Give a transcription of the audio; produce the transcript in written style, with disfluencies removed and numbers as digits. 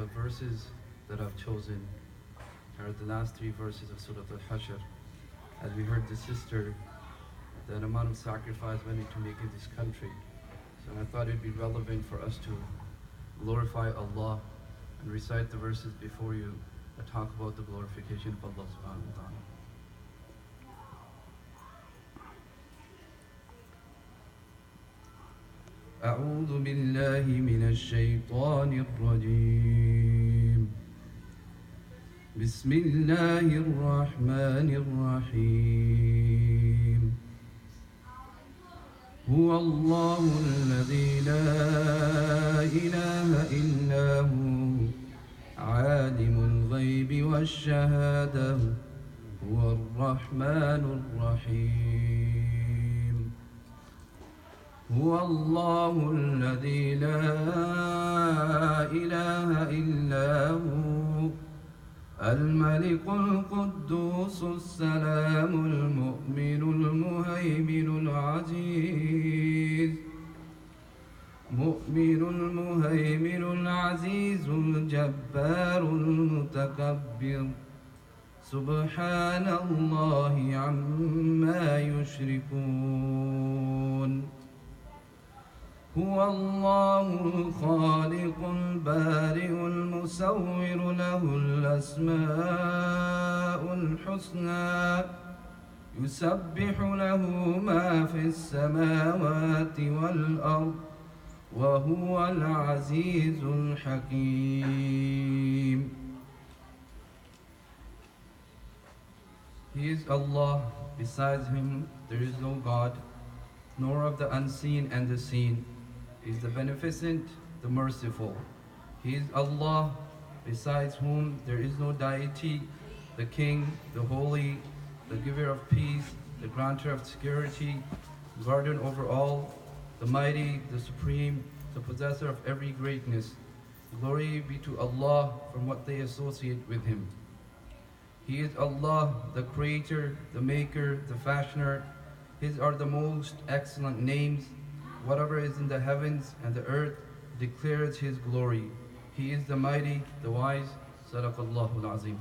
The verses that I've chosen are the last three verses of Surah Al-Hashr. As we heard the sister, the amount of sacrifice went into making this country. So I thought it'd be relevant for us to glorify Allah and recite the verses before you that talk about the glorification of Allah subhanahu wa ta'ala. أعوذ بالله من الشيطان الرجيم بسم الله الرحمن الرحيم هو الله الذي لا إله إلا هو عالم الغيب والشهادة هو الرحمن الرحيم هو الله الذي لا إله إلا هو الملك القدوس السلام المؤمن المهيمن العزيز الجبار المتكبر سبحان الله عما يشركون هو الله الخالق البارئ المصور له الأسماء الحسنى يسبح له ما في السماوات والأرض وهو العزيز الحكيم. He is Allah, besides Him there is no God, nor of the unseen and the seen. He is the Beneficent, the Merciful. He is Allah, besides whom there is no deity, the King, the Holy, the Giver of Peace, the Granter of Security, Guardian over all, the Mighty, the Supreme, the Possessor of every greatness. Glory be to Allah from what they associate with Him. He is Allah, the Creator, the Maker, the Fashioner. His are the most excellent names. Whatever is in the heavens and the earth declares His glory. He is the Mighty, the Wise. Sadaqallahu al-Azim.